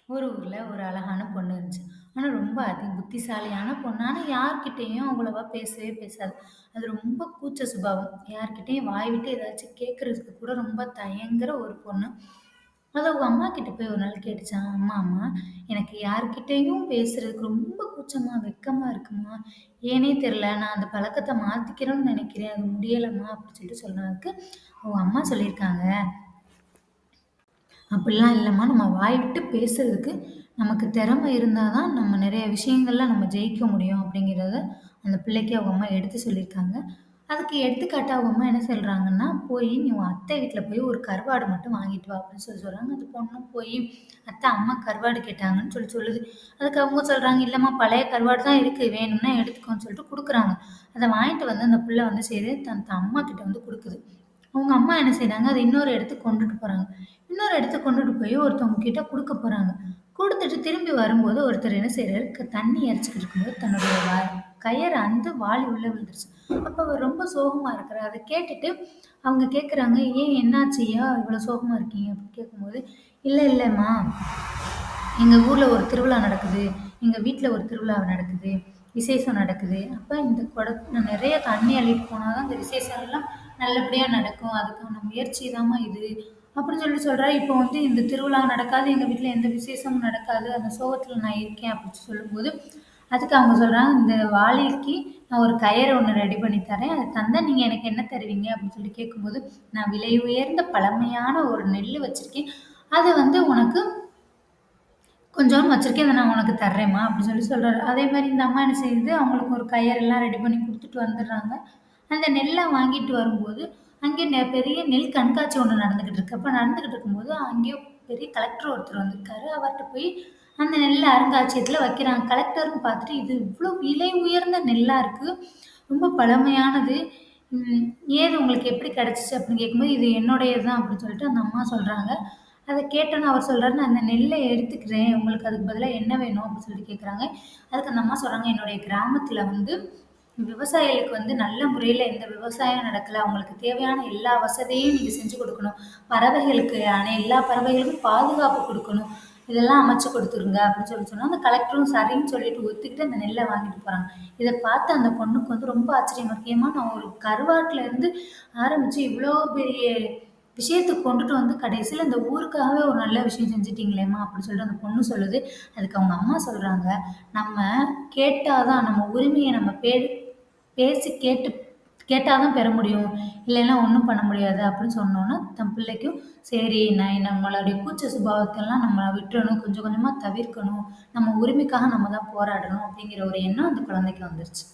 ஒரு ஊர்ல ஒரு அழகான பொண்ணு இருந்துச்சு. ஆனா ரொம்ப புத்திசாலியான பொண்ணு. ஆனா யார்கிட்டயும் அவ்வளவா பேசவே பேசாது. அது ரொம்ப கூச்ச சுபாவம். யார்கிட்டயும் வாய் விட்டு ஏதாச்சும் கேட்கறதுக்கு கூட ரொம்ப தயங்குற ஒரு பொண்ணு. அது அவங்க அம்மா கிட்ட போய் ஒரு நாள் கேட்டுச்சாம், "அம்மா, எனக்கு யார்கிட்டயும் பேசுறதுக்கு ரொம்ப கூச்சமா, வெட்கமா இருக்கும்மா. ஏன்னே தெரியல. நான் அந்த பழக்கத்த மாத்திக்கிறேன்னு நெனைக்கிறேன். அது முடியலம்மா" அப்படின்னு சொல்லிட்டு சொன்னதுக்கு, அவங்க அம்மா சொல்லியிருக்காங்க, அப்படிலாம் இல்லம்மா. நம்ம வாய் விட்டு பேசுறதுக்கு நமக்கு திறமை இருந்தா தான், நம்ம நெறைய விஷயங்கள்ல நம்ம ஜெயிக்க முடியும் அப்படிங்கிறத, அந்த பிள்ளைக்கு அவங்க அம்மா எடுத்து சொல்லியிருக்காங்க. அதுக்கு எடுத்துக்காட்டா அவங்க அம்மா என்ன சொல்றாங்கன்னா, "போய் நீ உன் அத்தை வீட்ல போய் ஒரு கருவாடு மட்டும் வாங்கிட்டு வா" அப்படின்னு சொல்லி சொல்றாங்க. அந்த பொண்ணும் போய், "அத்தை அம்மா கருவாடு கேட்டாங்கன்னு" சொல்லி சொல்லுது. அதுக்கு அவங்க சொல்றாங்க, "இல்லம்மா பழைய கருவாடு தான் இருக்கு. வேணும்னா எடுத்துக்கோன்னு" சொல்லிட்டு குடுக்குறாங்க. அத வாங்கிட்டு வந்து அந்த புள்ள வந்து சரி தன் அம்மா கிட்ட வந்து குடுக்குது. அவங்க அம்மா என்ன செய்றாங்க, அத இன்னொரு இடத்துக்கு கொண்டுட்டு போறாங்க. இன்னொரு இடத்துக்கு கொண்டுட்டு போய் ஒருத்தவங்க கிட்ட குடுக்க போறாங்க. குடுத்துட்டு திரும்பி வரும்போது ஒருத்தர் என்ன செய்றாரு, தண்ணி இறைச்சுக்கிட்டு இருக்கும்போது தன்னுடைய கயற அந்து வாளி உள்ள விழுந்துருச்சு. அப்ப அவர் ரொம்ப சோகமா இருக்கிறாரு. அத கேட்டுட்டு அவங்க கேட்குறாங்க, "ஏன் என்னாச்சுய்யா? இவ்வளோ சோகமா இருக்கீங்க?" அப்படின்னு கேட்கும்போது, "இல்ல இல்லம்மா, எங்க ஊர்ல ஒரு திருவிழா நடக்குது. எங்க வீட்ல ஒரு திருவிழா நடக்குது. விசேஷம் நடக்குது. அப்ப இந்த நெறைய தண்ணி அள்ளிட்டு போனா தான் அந்த விசேஷம் எல்லாம் நல்லபடியா நடக்கும். அதுக்கான முயற்சி தாம்மா இது." அப்படின்னு சொல்லிட்டு சொல்றாரு. இப்போ வந்து இந்த திருவிழா நடக்காது. எங்க வீட்ல எந்த விசேஷமும் நடக்காது. அந்த சோகத்துல நான் இருக்கேன் அப்படின்னு சொல்லும்போது, அதுக்கு அவங்க சொல்றாங்க, "இந்த வாளிக்கு நான் ஒரு கயறு ஒண்ணு ரெடி பண்ணி தரேன். அத தந்தா நீங்க எனக்கு என்ன தருவீங்க?" அப்படின்னு சொல்லி கேட்கும்போது, "நான் விலை உயர்ந்த பழமையான ஒரு நெல்லு வச்சிருக்கேன். அத வந்து உனக்கு கொஞ்சோண்டு வச்சிருக்கேன். அத நான் உனக்கு தர்றேன்ம்மா" அப்படின்னு சொல்லி சொல்றாரு. அதே மாரி இந்த அம்மா என்ன செய்யுது, அவங்களுக்கு ஒரு கயறெல்லாம் ரெடி பண்ணி குடுத்துட்டு வந்துடுறாங்க. அந்த நெல்ல வாங்கிட்டு வரும்போது, அங்கே பெரிய நெல் கண்காட்சி ஒண்ணு நடந்துகிட்டு இருக்கு. அப்ப நடந்துகிட்டு இருக்கும்போது, அங்கேயோ பெரிய கலெக்டர் ஒருத்தர் வந்திருக்காரு. அவர்ட்ட போய் அந்த நெல்ல அருங்காட்சியகத்துல வைக்கிறாங்க. கலெக்டரும் பார்த்துட்டு, "இது இவ்ளோ விலை உயர்ந்த நெல்லா இருக்கு. ரொம்ப பழமையானது. ம் ஏது உங்களுக்கு எப்படி கிடைச்சுச்சு?" அப்படின்னு கேட்கும்போது, "இது என்னுடையது தான்" அப்படின்னு சொல்லிட்டு அந்த அம்மா சொல்றாங்க. அத கேட்டோனே அவர் சொல்றாரு, "நான் அந்த நெல்ல எடுத்துக்கிறேன். உங்களுக்கு அதுக்கு பதிலா என்ன வேணும்?" அப்படின்னு சொல்லிட்டு கேட்குறாங்க. அதுக்கு அந்த அம்மா சொல்றாங்க, "என்னுடைய கிராமத்துல வந்து விவசாயிகளுக்கு வந்து நல்ல முறையில எந்த விவசாயம் நடக்கல. அவங்களுக்கு தேவையான எல்லா வசதியும் நீங்க செஞ்சு குடுக்கணும். பறவைகளுக்கு எல்லா பறவைகளுக்கும் பாதுகாப்பு குடுக்கணும். இதெல்லாம் அமைச்சு குடுத்துருங்க." அப்படின்னு சொல்லி சொன்னா, அந்த கலெக்டரும் சரின்னு சொல்லிட்டு ஒத்துக்கிட்டு அந்த நெல்ல வாங்கிட்டு போறாங்க. இத பார்த்து அந்த பொண்ணுக்கு வந்து ரொம்ப ஆச்சரியமா இருக்கு. ஏம்மா நான் ஒரு கருவாட்டுல இருந்து ஆரம்பிச்சு இவ்ளோ பெரிய விஷயத்த கொண்டுட்டு வந்து கடைசியில இந்த ஊருக்காகவே ஒரு நல்ல விஷயம் செஞ்சுட்டீங்களேம்மா! அப்படின்னு சொல்லிட்டு அந்த பொண்ணு சொல்லுது. அதுக்கு அவங்க அம்மா சொல்றாங்க, "நம்ம கேட்டா தான் நம்ம உரிமைய நம்ம பேசி கேட்டா தான் பெற முடியும். இல்லைன்னா ஒண்ணும் பண்ண முடியாது." அப்படின்னு சொன்னோனே, தன் பிள்ளைக்கும் சரி நம்மளுடைய கூச்ச சுபாவத்தெல்லாம் நம்ம விட்டுறணும். கொஞ்சம் கொஞ்சமா தவிர்க்கணும். நம்ம உரிமைக்காக நம்ம தான் போராடணும் அப்படிங்கிற ஒரு எண்ணம் அந்த குழந்தைக்கு வந்துருச்சு.